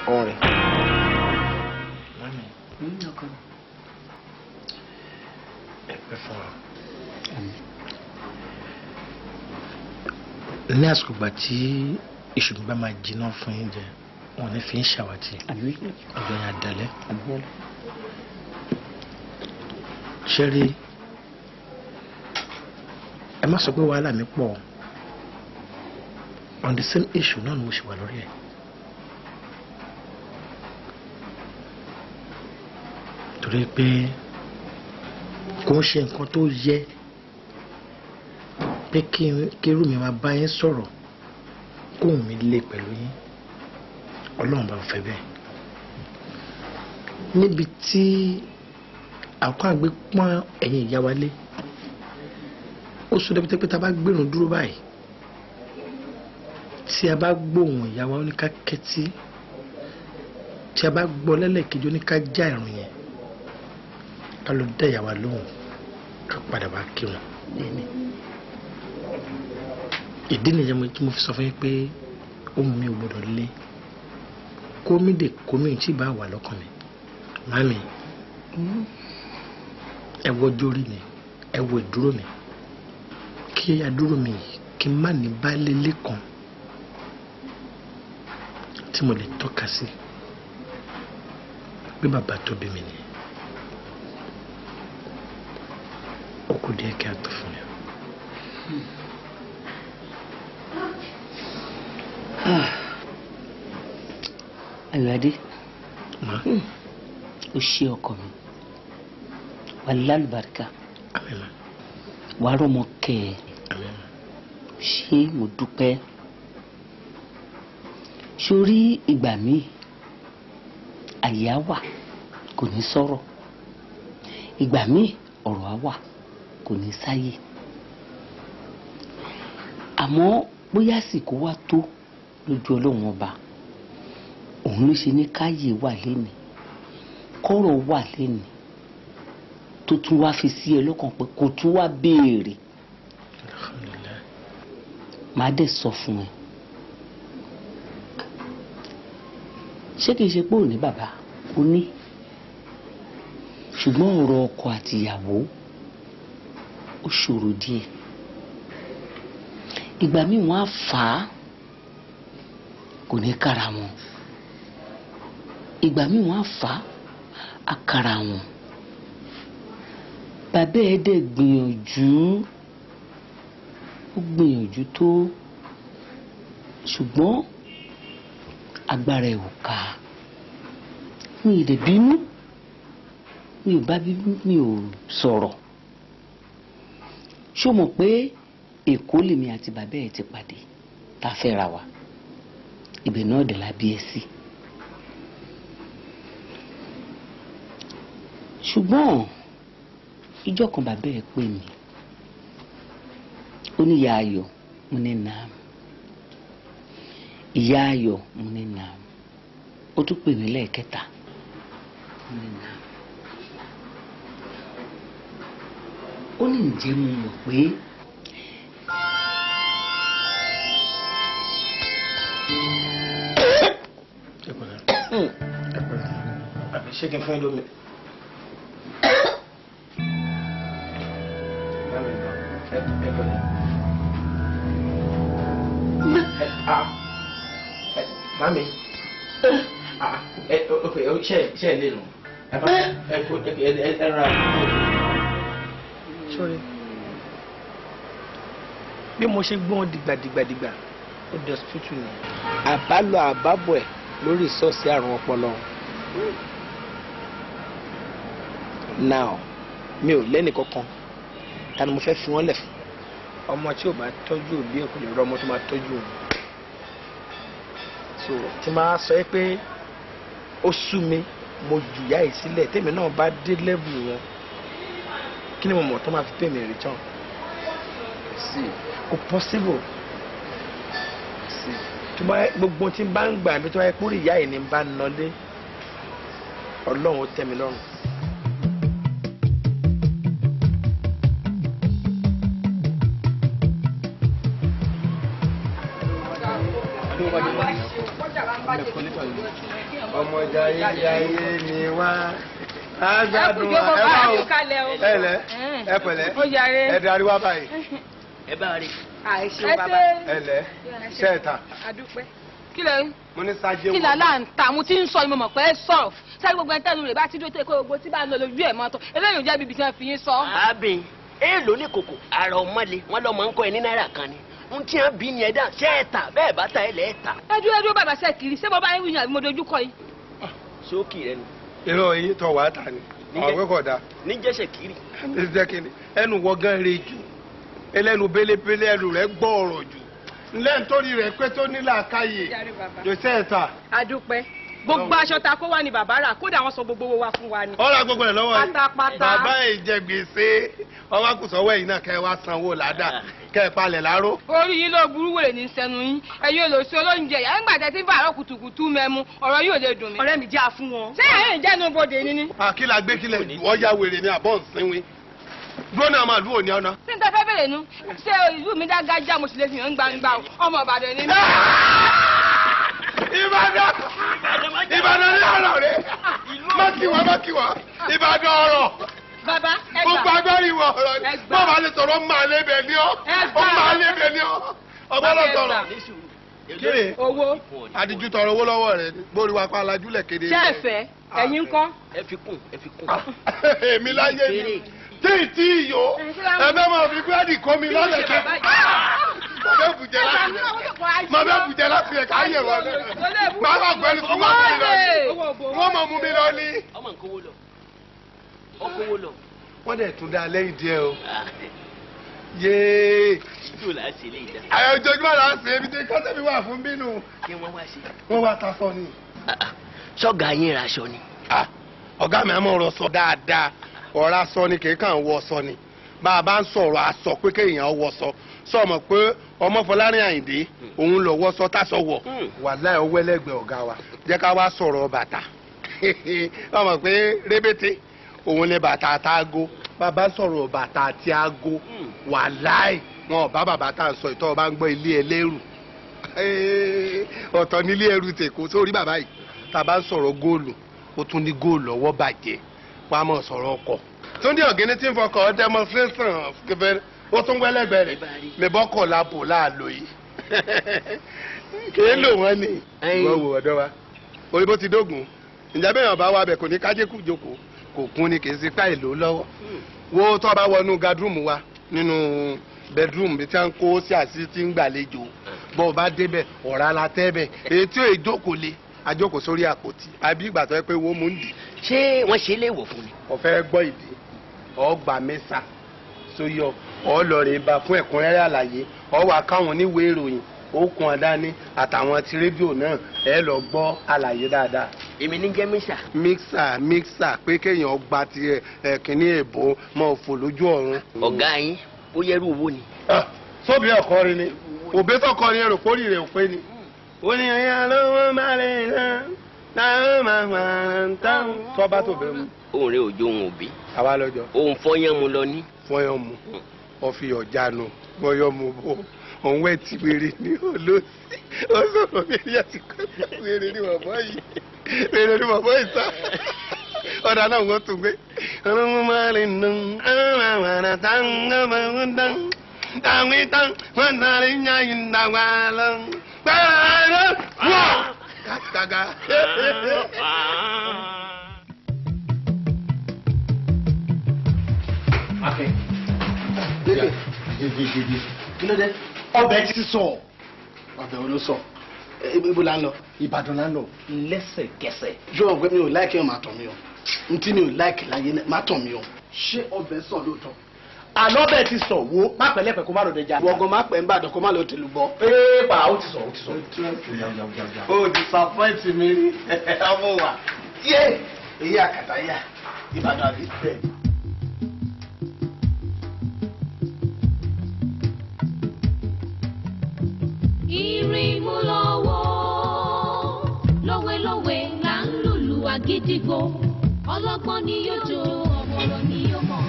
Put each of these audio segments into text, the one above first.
ọ̀rẹ́. Mami. ọkọ mi. Ẹ pẹ́ fún wa. Ní àsìkò gbà tí iṣu mi bá máa jiná fún yín jẹ, wọn ní fi ń ṣàwátì. Ọjọ́ yẹn adalẹ́. Ṣé rí ẹ má sọ pé wàhálà mi pọ̀ on the same issue náà ni mo ṣe wà lórí ẹ̀. Torí pé kò ń ṣe nǹkan tó yẹ pé kí irú mi máa bá yín sọ̀rọ̀ kóhùn mi lé pẹ̀lú yín. Ọlọ́run bá fẹ́ bẹ́ẹ̀. Níbi tí àkọ́ àgbẹ̀ pọ́n ẹ̀yìn ìyá wa lé, ó sọ débi pé tá a bá gbẹ̀rún dúró báyìí, tí a bá gbóhùn ìyá wa ó ní ká kẹ́tí, tí a bá gbọ́ lẹ́lẹ́kejì ó ní ká já ìrun yẹn, ká ló dá ìyá wa lóhùn, ká padà wá kírun. Ìdí nìyẹn tí mo fi sọ fún yín pé ohun mi ò gbọdọ̀ lé kómìdè kómìdè tí bá wà lọ́kàn mi. Mami, ẹ wo jórí mi, ẹ wo ìdúró mi, kí adúró mi kí n má ní baálé lẹ́kan tí mo lè tọ́ka sí bí bàbá tó bí mi ni. Ó kù díẹ̀ kí a tó fún mi. Ayọ̀adé, ó ṣe ọkọ mi, wà lálùbáríkà, wà rọmọ kẹ ẹ, ṣé mo dúpẹ́. Sórí ìgbà míì àyè á wà kò ní sọ̀rọ̀, ìgbà míì ọ̀rọ̀ á wà kò ní sáyè, àmọ́ bóyá àsìkò wá tó lójú Ọlọ́run ọba, òun ló ṣe ní káyè wà lénìí, kọ́rọ̀ wà lénìí, tó tún wá fi sí ẹ lọ́kàn pé kò tún wá béèrè. Màá dẹ̀ sọ fún ẹ, ṣé kìí ṣe pé ò ní bàbá? Ó ní, ṣùgbọ́n ọ̀rọ̀ ọkọ àti ìyàwó ó ṣòro díẹ̀. Ìgbà míì wọ́n á fà á kò ní kára wọn, ìgbà míì wọ́n á fà á kára wọn. Bàbá ẹ̀ dẹ̀ gbìyànjú, ó gbìyànjú tó, ṣùgbọ́n agbára ẹ̀ ò ká. Mi ì dẹ̀ bínú, mi ò bá bínú, mi ò sọ̀rọ̀. Ṣó mọ̀ pé Èkó lèmi àti bàbá ẹ̀ ti pàdé tá a fẹ́ ra wa, ibẹ̀ náà dẹ̀ la bí ẹ sí. Ṣùgbọ́n ìjọ́ kan bàbá ẹ̀ pè mí, ó ní ìyá Ayọ̀, mo ní nàám. Ìyá Ayọ̀, mo ní nàám. Ó tún pè mí lẹ́ẹ̀kẹta, mo ní nàám. Ó ní ǹjẹ́ mo mọ̀ pé ṣé kí n fún yín lómi? Mami, ṣe ẹ lè nù? Ẹ ra. Sorry. Bí mo ṣe gbọ́n dìgbàdìgbàdìgbà, ó dẹ̀ tútù ni. Àbálọ àbábọ̀ ẹ̀ lórí ìsọ́ọ̀sì àrùn ọpọlọ. Now, mi ò lẹ́nì kankan, ta ni mo fẹ́ fi wọ́n lẹ̀ fún? Ọmọ tí ò bá tọ́jú òbí ẹ̀ kò lè rọ ọmọ tó máa tọ́jú òun. So tí máa sọ pé ó sú mi, mo jùyà ẹ̀ sílẹ̀, tèmi náà bá dé level wọn, kí ni mo mọ̀ tó máa fi pè mí return? Kò possible. Gbogbo tí n bá ń gbà bí tó wáyé kúrò ìyá ẹ̀ ní bá ń nọlé, Ọlọ́run ó tẹ́ mi lọ́rùn. ọmọ jayé ni wá agbádùn ẹ pẹ̀lẹ́ ẹ darí wá báyìí. ẹ bá rí. àìṣe bàbá ẹ lẹ ṣẹta. adúpẹ́ kí lẹ mo ní sáájé wọn. kí làlá ń ta mo ti ń sọ ìmọ̀ mọ̀ pé sọ̀rọ̀ sáré gbogbo ẹni tẹ́lu rẹ̀ bá ti dúró tó ẹ̀kọ́ gbogbo tí bá ń lọ lójú ẹ̀ mọ́tò eléyìí ò jẹ́ bíbi tí wọ́n fi yín sọ. àbí èèlò ní kòkò àrà ọmọlé wọn lọmọ ń kọ ẹ ní náírà kan ni n tí wọn bí ni ẹ dá ṣe é ta bẹ́ẹ̀ bá ta ẹ lẹ ẹ ta. ẹdúró bàbá ṣe kiri ṣé mo bá yín wíyàn àbí mo dojú kọ yìí. sókì rẹ ni. irọ́ yín tọ̀ wá ta ni ọ̀gbẹ́ kọ̀ da. níjẹ́sẹ̀ kiri. ní jẹ́ kí ni ẹnu wọ́gán re jù ẹlẹ́nu bélébélé ẹnu rẹ̀ gbọ́ ọ̀rọ̀ jù ńlẹ́ nítorí rẹ̀ pé tó nílà káyè jòsẹ́ ẹ̀ta. adúpẹ́ gbogbo aṣọ ta kó wá ní bàbá rà kódà wọn sọ gbogbo owó wa fún wa ni. ọ̀rọ̀ gbogbo rẹ̀ lọ́wọ́ yìí pátápátá. bàbá ìjẹgbèsè ọwọ́ àkùsọ̀wọ́ yìí náà kẹ́ ẹ wá sanwó ládà kẹ́ ẹ palẹ̀ láró. orí yín ló burú wèrè ní sẹnu yín ẹ̀yin olóṣù olóúnjẹ yà ń gbàtẹ́ tí ń bá àárọ̀ kùtùkùtù mẹ́mu ọ̀rọ̀ yóò lè dùn mí. ọ̀rẹ́ mi já fún wọn. ṣé ẹ̀yin ìjẹ́nu bodè ni ni. àkìlà gbé kílẹ̀ ọ̀ya wèrè ni àbọ̀ nsínwín dúró náà máa lù òní ọ̀nà. tí n tẹ́ fẹ́ bèrè nu ṣé ìlú mi dágájá mo sì lè fi hàn gbangba ọmọ Ìbàdàn ni mí. Ìbàdàn ní ọ̀rọ̀ rẹ̀ má kí wá Ìbàdàn ọ̀rọ̀ bàbá ẹ gbà gbogbo agbárí wọ ọ̀rọ̀ ni bọ́ọ̀ máa lè sọ̀rọ̀ ó máa lé bẹ̀ ní ọ́ ó máa lé bẹ̀ ní ọ́ ọgbọ́dọ̀ sọ̀rọ̀. kíni owó àdìjú tọrọ owó lọ́wọ́ rẹ̀ gbórí wa pa alájúlẹ̀ kéde. ṣé ẹ fẹ́ ẹ̀yin ńkọ́. ẹ fi kún. èmi láyé mi tí ìyó ẹgbẹ́ máa fi búrẹ́dì kó mi lọ́lẹ̀ kí máa bẹ́ bùjẹ́ láti ẹ̀ka ayé wọn máa bá gbẹ́ni fún wọn mi lọ ní wọ́n mọ̀ mú mi lọ ní. ọmọ nkówó lọ ọkówó lọ. wọ́n dẹ̀ tún dá lẹ́yìn díẹ̀ o yéé. yóò là á ṣe léyìí dá. àyọ̀ ojoojúmọ́ là ń ṣe ebi tí kọ́tẹ́ mi wà fún bínú. kí wọ́n wá ṣe. wọ́n wá ta sọ ni. ṣọ́gà yín ra aṣọ ni. ọ̀gá mi àmọ́ ọ̀rọ̀ sọ dáadáa ọ̀rá sọ ni kìí kàn wọ sọ ni bá a bá ń sọ̀rọ̀ aṣọ pé kéèyàn wọ sọ sọmọ pé ọmọ Fọlárin Àyìndé òun lọ wọ sọ tásọ wọ wàláhì ọwọ́ ẹlẹ́gbẹ̀ẹ́ ọ̀gá wa jẹ́ ká wá sọ̀rọ̀ bàtà ọmọ pé rébété òun ni bàtà àtàgò bàbá sọ̀rọ̀ bàtà àti aago wàláhì wọn ò bá bàbá tá à ń sọ ìtọ́ ọba ń gbọ́ ilé ẹlẹ́rù ọ̀tọ̀ nílé ẹrù tèkó sórí bàbá yìí tá a bá ń sọ̀rọ̀ góòlù ó tún ní góòlù ọwọ́ bàjẹ́ wàá mọ̀ sọ̀rọ̀ ọkọ̀ túndé ọ̀gẹ́ni tí ń fọkọ̀ demonstration kẹfẹ́ ó tún wẹ́lẹ́gbẹ́ rẹ̀ mẹ́bọ́kọ̀ lápò láàlò yìí kìí lò wọ́n ní wọ́n wò ọ̀dọ́ wa orí bó ti dógùn ìjà bẹ́ẹ̀ ọba wa bẹ̀ kò ní kájékù jókòó kò kún ni kìí sí páì lò lọ́wọ́ wo tó bá wọnú gadroom wa nínú bedroom bí tí wọ́n kó sí àti tí ń gbàlejò bọ́ ọ bá débẹ̀ ọ̀rá la tẹ́ bẹ̀ èyí tí ò jókòó lé ajókòó sórí àpótí àbí ìgbà tó yẹ pé wọ́n mú ń dì. ṣé wọ́n ṣe é léèwọ̀ fún mi. ọ̀fẹ́ gbọ́ ìdí ọgbà mẹ́sà sóyọ ọlọ́rin bá fún ẹ̀kúnrẹ́rẹ́ àlàyé ọwọ́ káwọn oníwèé ìròyìn okùn àdáni àtàwọn ti rédíò náà ẹ lọ gbọ́ àlàyé dáadáa. èmi ní jẹ́ mísà. mísà pé kéèyàn gba ti ẹ̀kíní èbó mọ́ òfò lójú ọ̀run. ọ̀gá yín ó yẹrù owó ni. sóbì ọkọrin ni òbí tọkọrin èrò kórì rẹ̀ ò pé ni. ó ní ẹyà lọ́wọ́ máa lè rán táwọn máa ń tán. sọ́ba tó bẹ̀ mú. òun rẹ òjò òun òbí. àwa lọ́jọ́. òun fọyán mu lọ ní. fọyán mu ọfi ọ̀jánu fọyán mu bò òun wẹ̀ tí wèrè ní olóòsì ó sọ̀rọ̀ bí ẹni àti kọ́ńtà wèrè ní bàbá yìí wèrè ní bàbá yìí sá ọ̀dà náà wọ́n tún gbé. ọlọ́run máa lè nà àwọn àrà táwọn ọmọ ń dán àwọn ìtàn wọn sáré ń yá ìdàgbà lọ. pẹ́ẹ́rẹ́ wọ́n kàkàkà. Akẹ́ kí ló dé ọbẹ̀ ti sọ ọbẹ̀ wo ló sọ ibo la ń lọ Ìbàdàn la ń lọ lẹ́sẹ̀kẹsẹ̀. yóò gbé mi ò láìkí ọ̀ máa tàn mí o ntí mi ò láìkí láyé máa tàn mí o. ṣé ọbẹ̀ sọ lóòótọ́ àlọ́ bẹ́ẹ̀ ti sọ wo má pẹ̀lẹ́pẹ̀ kó má lọ dẹjà. wọ́gàn má pẹ̀ ń bàdàn kó má lọ tẹ̀lú bọ́. ee pa ó ti sọ ó ti sọ. o disappoint mi rí ọmọ wa yé èyí àkàtà yá Ìbàdàn àbí bẹ́ẹ̀. Ìrìnmú lọ́wọ́ lówelówe là ń lùlù àgídìgbò ọlọ́gbọ́n ni yóò jó ọ̀mọ̀ràn ni yóò mọ̀.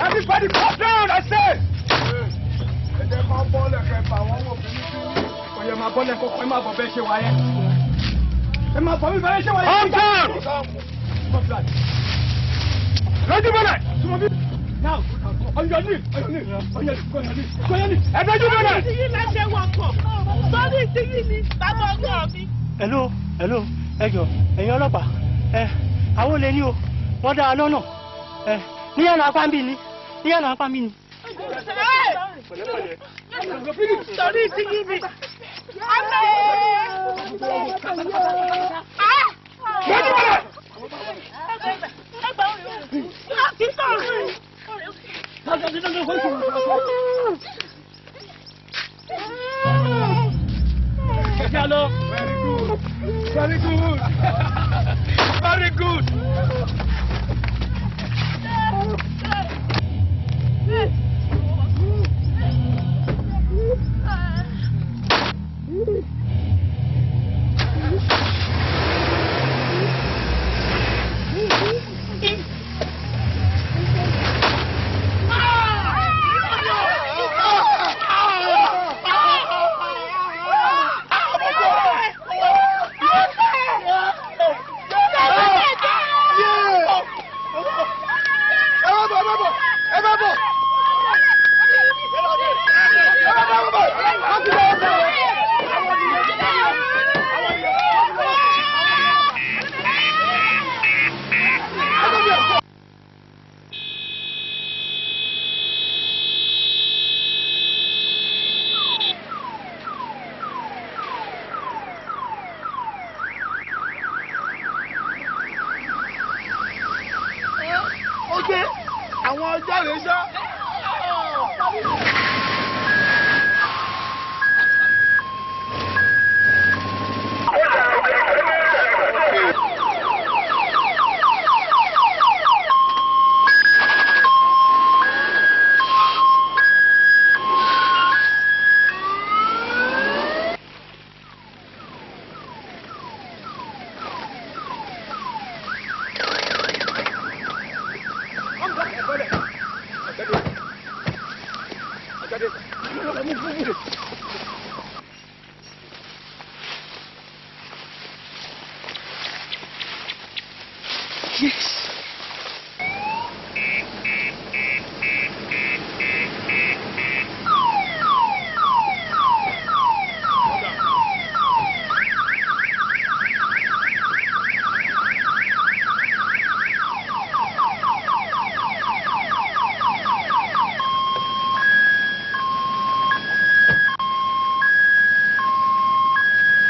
Everybody calm down, I say. Ẹ jẹ́ ká bọ́ọ̀lù kẹfà wọ́n wò fún mi. Oyè máa bọ́ọ̀lù kọ́kọ́ ẹ máa bọ̀ bẹ́ẹ̀ ṣe wáyé. Ẹ máa bọ̀ bí bẹ́ẹ̀ ṣe wáyé. Calm down. Lọ́jú bọ́lẹ̀. Now, on your knees, on your knees, on your knees, go on your knees. Ẹ lọ́jú bọ́lẹ̀. Ti yín lẹ́sẹ̀ wọ̀ pọ̀. Sọ́ọ́dì ti yín ni bàbá ọgbọ́n mi. Hello, ẹ jọ̀ọ́, ẹ̀yin ọlọ́pàá, àwọn olè ní o, wọ́n dá a lọ́nà, níyànà apá ń bí ni. Sọ́ọ́dì ti yín ni. Hello. Very good. Very good. Àwọn ọjọ́ rẹ̀ ṣá. Yes.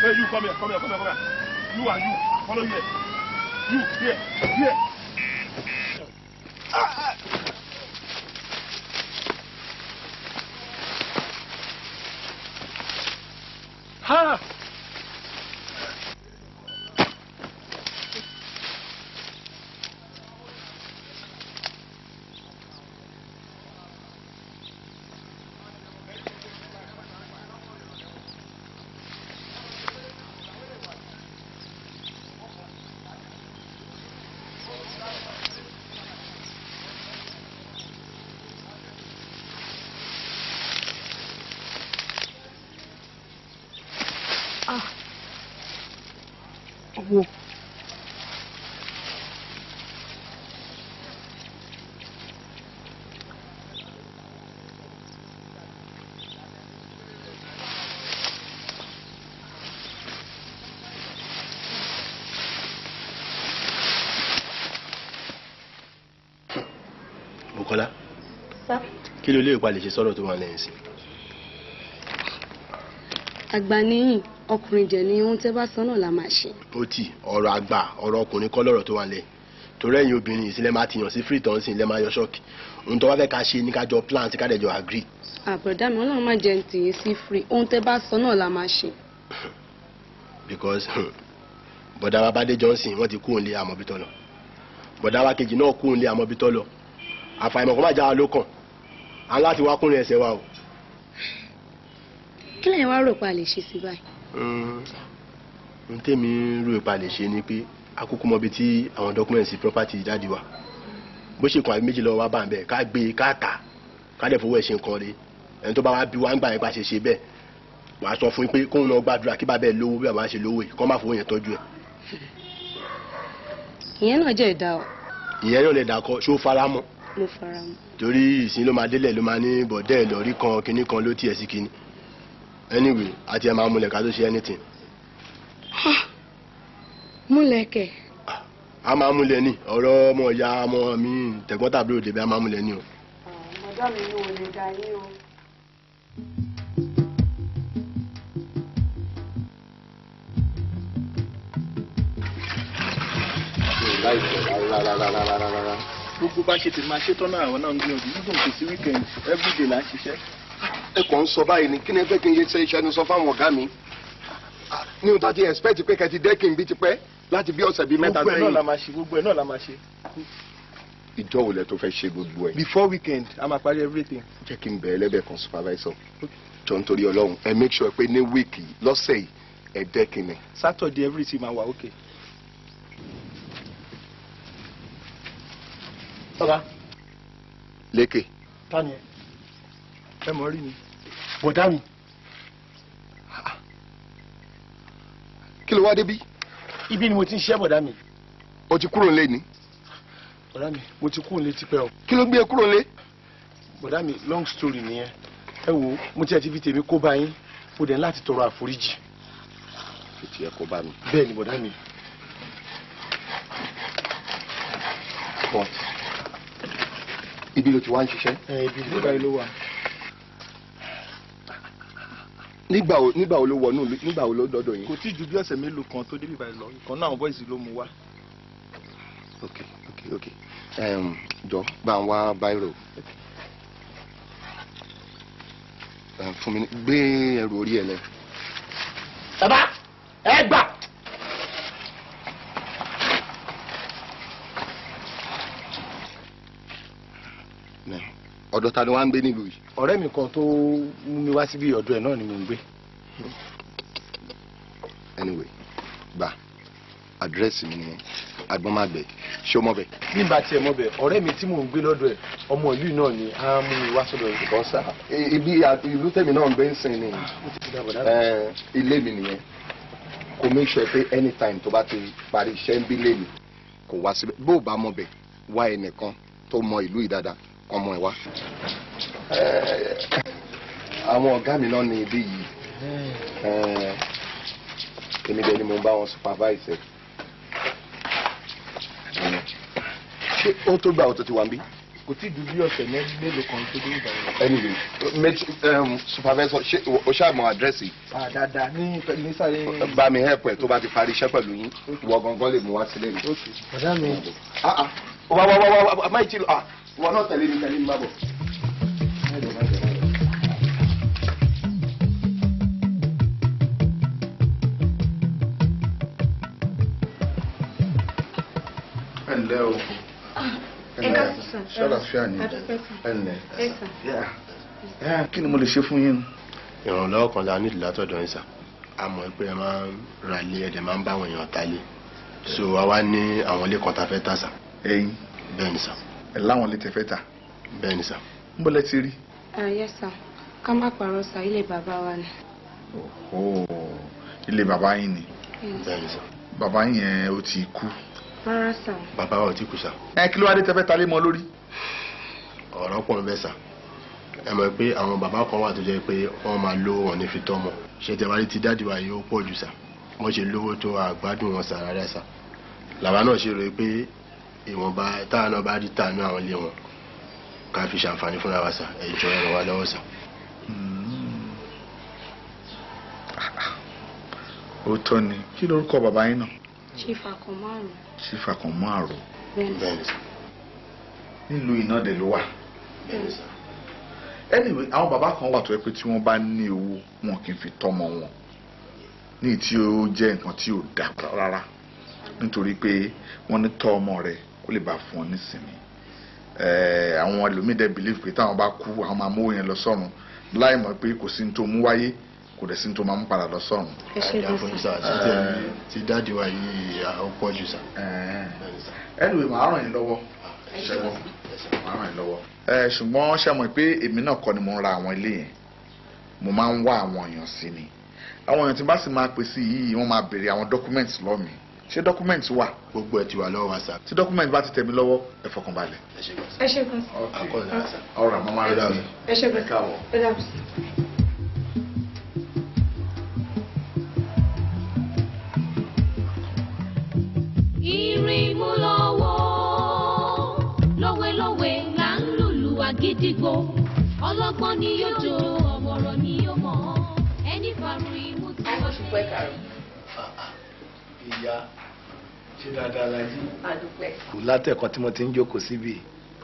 Hey, you come here. You and you, follow here. You, here. Ha! Owó. Bukola. Sir. Kí ló lè pa lè ṣe sọ́rọ̀ tó wà lẹ́yìn sí? Àgbà níyìn, ọkùnrin jẹ̀ ní ohun tẹ́ bá sọ náà la máa ṣe. Ó tì ọ̀rọ̀ àgbà ọ̀rọ̀ ọkùnrin kọ́ lọ́rọ̀ tó wà lẹ́yìn. Torí ẹ̀yin obìnrin ìsìnlẹ̀ máa ti yàn sí free tọ́nsìn lẹ́ máa yọ ṣọ́ọ̀kì. Ohun tó wá fẹ́ ká ṣe ní ká jọ plan tí ká dẹ̀ jọ agree. Àbọ̀dá mi Ọlọ́run má jẹ́ tìyín sí free, ohun tẹ́ bá sọ náà la máa ṣe. Because bọ̀dá wa Bádé Johnson wọ́n ti kú òǹlé àmọ́bítọ́ lọ. Bọ̀dá wa kejì náà kú òǹlé àmọ́bítọ́ lọ. Àfàìmọ̀ kó má já wa lókàn. À ń láti wá kúnrin ẹsẹ̀ wa o. Kí lẹ́yìn wá rò pa lè ṣe sí báyìí? Ohun tèmi rò pa lè ṣe ni pé akókó mọbi tí àwọn dọ́kúmẹ̀ntì property dáàdi wa. bó ṣe kan àbí méjì lọ́wọ́ wá bá ń bẹ̀ ká gbé ká tà ká dẹ̀ fowó ẹ̀ ṣe nǹkan rẹ̀ ẹni tó bá wá bí wá ń gbà yẹn bá ṣe ṣe bẹ́ẹ̀ wàá sọ fún yín pé kóun náà gbàdúrà kí bàbá ẹ̀ lówó bí bàbá ṣe lówó yìí kó má fowó yẹn tọ́jú ẹ̀. ìyẹn náà jẹ́ ìdá o. ìyẹn náà lè dà kọ ṣó fara mọ́. mo fara mọ́. torí ìsìn ló máa délẹ̀ ló máa ní bọ̀dẹ́ ẹ̀ lọ́rí kan kinní kan ló tiẹ̀ sí kinní anyway àti ẹ̀ máa múlẹ̀ ká tó ṣe anything. múlẹ̀ kẹ̀. a máa múlẹ̀ ní ọ̀rọ̀ ọmọ ìyá ọmọ mi tẹ̀gbọ́n tàbúrò débẹ̀ a máa múlẹ̀ ní o. ọ̀dọ́ mi ni ò lè dá yín o. gbogbo bá ṣe tèmi máa ṣe tọ́nà àwọn náà ń gbìyànjú nígbà kò sí weekend everyday là ń ṣiṣẹ́. ẹ kàn ń sọ báyìí ni kí ni ẹ fẹ́ kí n yé ṣe iṣẹ́ ni sọ fáwọn ọ̀gá mi ní o ta ti expect pé kẹ́ ti dẹ́kin bí ti pẹ́ láti bí ọ̀sẹ̀ bíi mẹ́ta sẹ́yìn. gbogbo ẹ̀ náà la máa ṣe. ìjọ wo lẹ tó fẹ́ ṣe gbogbo ẹ̀. before weekend a máa parí everything. jẹ́ kí n bẹ̀rẹ̀ lẹ́bẹ̀ẹ́ kan supervisor jọ nítorí ọlọ́run ẹ make sure pé ní wíìkì lọ́sẹ̀ yìí ẹ dẹ́kin ẹ̀. Saturday everything máa wà okay. Baba. Lékè. Tani ẹ? Ẹ mọ̀ rí ni. Bọ̀dá mi. Kí ló wá débí? Ibi ni mo ti ń ṣiṣẹ́ bọ̀dá mi. O ti kúrò nílé ni? Bọ̀dá mi, mo ti kúrò nílé tipẹ́ o. Kí ló gbé ẹ kúrò nílé? Bọ̀dá mi, long story nìyẹn. Ẹ wo, mo ti ẹ̀ ti fi tèmi kó bá yín. Mo dẹ̀ láti tọrọ àforíjì. Fìtì ẹ kó bá mi. Bẹ́ẹ̀ ni bọ̀dá mi. But ibi ló ti wá ń ṣiṣẹ́. Ibi ló báyìí ló wà. nígbà wo ló wọnú nígbà wo ló dọ́dọ̀ yín. kò tí ju bí ọ̀sẹ̀ mélòó kan tó débi báyìí lọ ìkan náà àwọn bọ́ìsì ló mú wá. ok jọ bá ń wá báírò fún mi gbé ẹrù orí ẹ lẹ. bàbá ẹ gbà. ọ̀dọ̀ ta ni wàá ń gbé nílùú yìí. ọ̀rẹ́ mi kan tó mú mi wá síbi ọ̀dọ̀ ẹ̀ náà ni mò ń gbé. anyway gba àdírẹ́sì mi ni agbọ́nmágbẹ́ ṣé o mọ̀ bẹ́ẹ̀. bí n bá tiẹ̀ mọ̀ bẹ́ẹ̀ ọ̀rẹ́ mi tí mò ń gbé lọ́dọ̀ ẹ̀ ọmọ ìlú náà ni á mú mi wá sọ́dọ̀ ẹ̀. bọ́sà ibi ìlú tẹ̀mí náà ń gbé ń sìn ni ilé mi nìyẹn kò make sure pé anytime tó bá ti parí iṣẹ́ ń bí lé mi kò wá síbẹ̀ bó o bá mọ̀ bẹ́ẹ̀ wá ẹnìkan tó mọ ìlú yìí dáadáa ọmọ ẹ wá. àwọn ọ̀gá mi náà ní ibi yìí èmi dẹ̀ ni mo ń bá wọn supervise ẹ̀. ṣé ó tó gbà ó tó ti wà ń bí. kò tí ju bí ọ̀sẹ̀ mélòó kan tó dé ìgbà yẹn. anyway supervisor ṣé o ṣàmọ àdírẹ́sì. dáadáa ní sáré. bá mi help ẹ tó bá ti parí iṣẹ́ pẹ̀lú yín ìwọ gangan lè mú wá sílé mi. ọ̀dà mi. wá má ì tí lọ wọn náà tẹ̀lé mi má bọ̀. ẹ ǹlẹ́ o ṣọ́ra fíà ní ẹ ǹlẹ́ kí ni mo lè ṣe fún yín. ìrànlọ́wọ́ kan la nílùú látọ̀dọ̀ yín sà a mọ̀ pé ẹ máa ń ra ilé ẹ̀dẹ̀ máa ń bá àwọn èèyàn ta lé so àwa ní àwọn ilé kan tá a fẹ́ tà sà. ẹ̀yin bẹ́ẹ̀ ni sà. ẹ láwọn ilé tẹ́ fẹ́ tà. bẹ́ẹ̀ ni sà. ń bọ́lẹ̀ ti rí. yes sir ká má parọ́ sà ilé bàbá wa ni. ilé bàbá yín ni. bẹ́ẹ̀ ni sà. bàbá yín yẹn ó ti kú. rárá sà. bàbá wa ò tí kú sà. kí ló wá dé tẹ́ fẹ́ ta lé mọ́ lórí. ọ̀rọ̀ pọ̀ bẹ́ẹ̀ sà ẹ mọ̀ pé àwọn bàbá kan wà tó jẹ́ pé wọ́n máa lówó wọn ní fi tọ́mọ ṣe tẹ̀wárí ti dáàdì wa yìí ó pọ̀ jù sà wọ́n ṣe lówó tó àgbádùn wọn sà rárá sà làwa náà ṣe rò pé ìwọ̀nba táwọn náà bá rí tàánú àwọn ilé wọn ká fi ṣàǹfààní fúnra wa sà ẹ̀jọ̀ ẹ̀rọ wa lọ́wọ́ sà. ó tọ́ ni kí lórúkọ bàbá yín náà. Chief Akomaru. Chief Akomaru. bẹ́ẹ̀ni sà. nílùú iná dẹ̀ ló wà. bẹ́ẹ̀ni sà. anyway àwọn bàbá kan wà tó yẹ pé tí wọ́n bá ní owó wọn kì í fi tọ́mọ wọn ní tí ó jẹ́ nǹkan tí ò dá rárá nítorí pé wọ́n ní tọ́ ọmọ rẹ̀ kó lè bá fún ọ nísìnyí àwọn ẹlòmídẹ believe pé táwọn bá kú àwọn máa mú yẹn lọ sọ́run láì mọ̀ pé kò sí ní tó mú wáyé kò dẹ̀ sí ní tó máa mú padà lọ sọ́run. ẹ ṣe bó sà ti dáàdi wa yìí ó pọ̀ jù sà. anyway màá ràn yín lọ́wọ́. ẹ ṣe bó sà. màá ràn yín lọ́wọ́. Ṣùgbọ́n ṣe mọ̀ pé èmi náà kọ́ ni mo ń ra àwọn ilé yẹn mo máa ń wá àwọn èèyàn sí ni àwọn èèyàn tí bá sì máa pè sí yìí wọ́n máa béèrè àwọn documents lọ́ọ̀ mi ṣé documents wà. gbogbo ẹ ti wà lọ́wọ́ wa sá. tí documents bá ti tẹ̀ mí lọ́wọ́ ẹ fọkàn balẹ̀. ẹ ṣe gan. ọ̀rọ̀ àmọ́ máa rí dáa. ẹ ṣe gan. ẹ dàbí. irin mú lọ́wọ́ lówelówe là ń lùlù àgídìgbò ọlọ́gbọ́n ni yóò jó ọ̀mọ̀rọ̀ ni yóò mọ̀ ẹni faru imú tí wọ́n ṣe. ìyá ṣe dáadáa la yí. àdúpẹ́. kò látẹ̀kọ́ tí mo ti ń jókòó síbi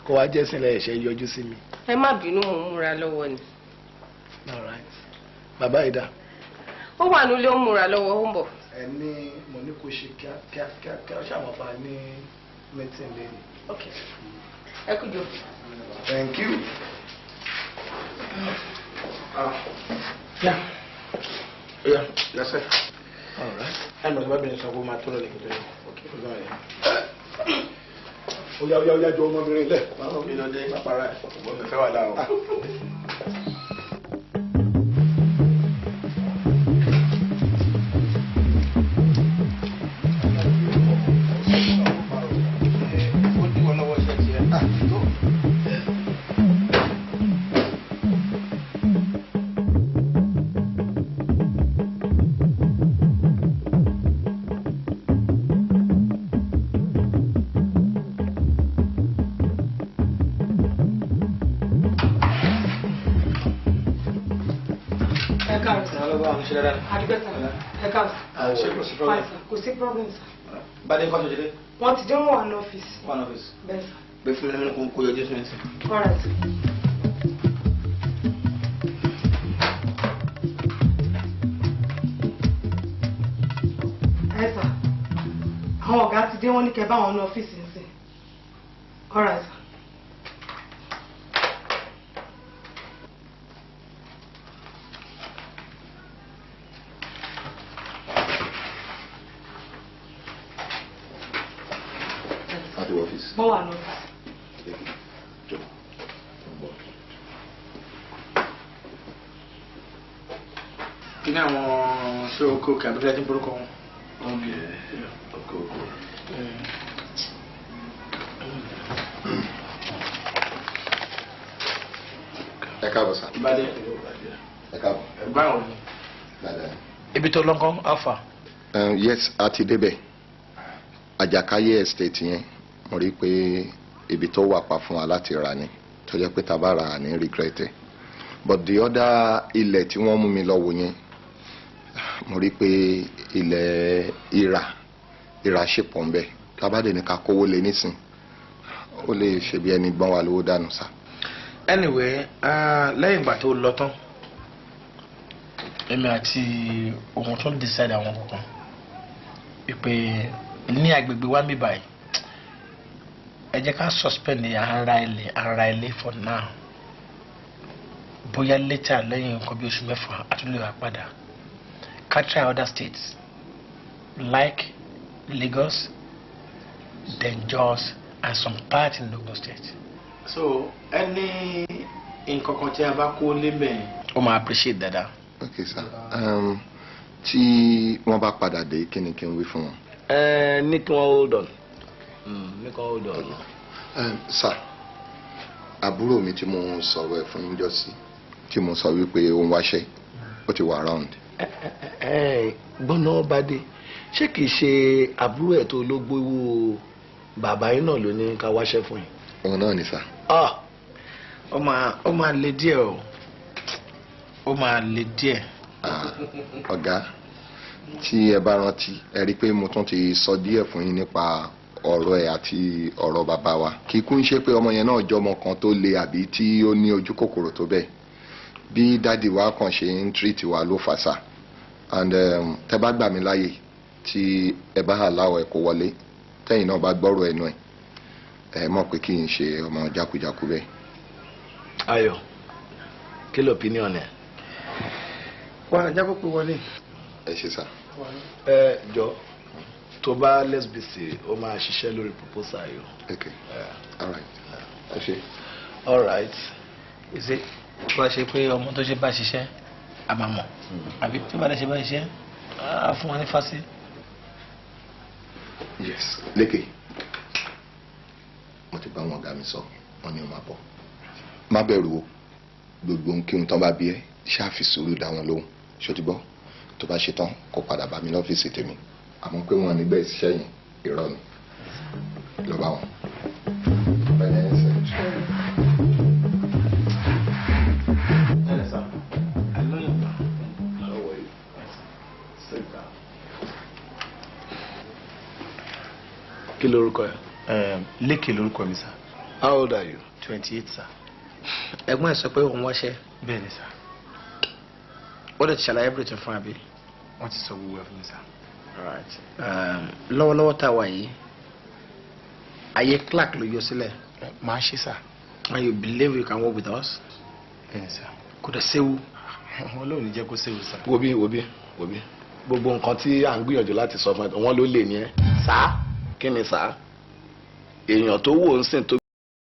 kó wá jẹ́ sílẹ̀ ẹ̀ṣẹ̀ yọjú sí mi. ẹ má bínú mò ń múra lọ́wọ́ ni. bàbá ìdá. ó wà nílé ó ń múra lọ́wọ́ ó ń bọ̀. ẹ ní mo ní kó ṣe kíákíá ṣàmọ̀fà ní mẹ́tìn lẹ́nu. ok ẹ kú jọ. thank you. Yeah. Yes, sir. All right. I'm not going to go to my toilet. Okay. Oya jọ ọmọbìnrin lẹ̀. Báwo mi lọ dé pápára ẹ̀? Mo fẹ́ wà láàrọ̀. Kò sí problem sir. Bade nǹkan ṣe dé. Wọ́n ti dé wọ́n ní ọ́fíìsì. Wọ́n ní ọ́fíìsì. Bẹ́ẹ̀ sà. Gbé fún mi lẹ́nu kó yọjú sí mi sí. All right. Ẹ sà, àwọn ọ̀gá ti dé wọ́n ní kẹ́ bá wọn ní ọ́fíìsì ń sìn. All right sà. Wọ́n wà lọ́wọ́. Kí ni àwọn ṣé oko kàbí ẹni burúkú wọn? Oko. Ẹ káàbọ̀ sá. Bade. Ẹ káàbọ̀. Báwo ni? Ibi tó lọ́kàn alfa. Yes, a ti débẹ̀. Àjàkáyé estate yẹn mo rí pé ibi tó wà pa fún wa láti rà ni tó jẹ́ pé tá bá rà ní regret it. But the other ilẹ̀ tí wọ́n mú mi lọ wò yẹn mo rí pé ilẹ̀ ìrà ṣe pọ̀ ń bẹ tá bá dé ní ká kówó lé nísìn ó lè ṣe bí ẹni gbọ́n wa lówó dànù sá. Anyway, lẹ́yìn ìgbà tó lọ tán èmi àti ohun tó ń decide àwọn kankan pé ní agbègbè wa mi báyìí ẹ jẹ́ ká suspend ara ilé for now bóyá later lẹ́yìn nǹkan bí oṣù mẹ́fà àtúndì wà padà ká try other states like Lagos then Jos and some parts in Ogun State. So ẹni nǹkan kan tí a bá kó lé mẹ́rin ó máa appreciate dada. Okay sir. Tí wọ́n bá padà dé kí ni kí n wí fún wọn. Ní kí wọ́n hold on. Sir, àbúrò mi tí mo sọ̀rọ̀ ẹ̀ fún yín jọ sí tí mo sọ wípé ó ń wáṣẹ́ ó ti wà round. Gbọ́nà Bade ṣé kìí ṣe àbúrò ẹ̀ tó ló gbówó bàbá yín náà ló ní ká wáṣẹ́ fún yín. Òun náà ni sà. Ó máa le díẹ̀ o ó máa le díẹ̀. Ọ̀gá tí ẹ bá rántí ẹ rí pé mo tún ti sọ díẹ̀ fún yín nípa ọ̀rọ̀ ẹ̀ àti ọ̀rọ̀ bàbá wa kì í kún ṣe pé ọmọ yẹn náà jọmọ kan tó le àbí tí ó ní ojú kòkòrò tó bẹ́ẹ̀ bí dádì wa kàn ṣe ń tírìtì wa ló fà sá and tẹ bá gbà mí láàyè tí ẹ bá aláwọ̀ ẹ̀ kó wọlé tẹ́yìn náà bá gbọ́rọ̀ ẹnu ẹ̀ mọ̀ pé kí n ṣe ọmọ jákujàku bẹ́ẹ̀. Ayọ̀ kí ló opinion ẹ. wà á jábọ̀ pé wọlé. ẹ ṣe sá. Jọ tó bá lẹ́sbìsì ó máa ṣiṣẹ́ lórí proposal yìí. Okay. All right. all right ṣe tí wàá ṣe pé ọmọ tó ṣe bá ṣiṣẹ́ àmàmọ̀ àbí tí wàá ṣe bá ṣiṣẹ́ á fún wọn ní fásitì. yes lékè mo ti bá wọn ọ̀gá mi sọ wọn ni wọn máa bọ̀ má bẹ̀rù o gbogbo nkírun tán bá bí ẹ ṣáà fi sùúrù dá wọn lóhùn ṣòtúbọ tó bá ṣe tán kó padà bá mi lọ́fíìsì tèmi àmọ́ pé wọn nígbà ìṣiṣẹ́ yìí irọ́ ni lọ bá wọn. kí lorúkọ ẹ. Lékè lorúkọ mi sir. how old are you. 28 sir. ẹ̀gbọ́n ẹ̀ sọ pé òun wáṣẹ́. bẹ́ẹ̀ni sir. ó lè ti ṣàlàyé everything fún àbí. wọ́n ti sọ gbogbo ẹ̀ fún mi sir. Alright. Lọ́wọ́lọ́wọ́ tá a wà yìí ayé Clark ló yọ sílẹ̀. máa ṣe sir. and you believe you can work with us. bẹ́ẹ̀ni sir. kò dẹ̀ séwu. wọn lóò ní jẹ́ kó séwu sir. wo bí gbogbo nǹkan tí à ń gbìyànjú láti sọ fún ẹ wọn ló lè ní ẹ sáà kí ni sáà èèyàn tó wò ó ń sìn tó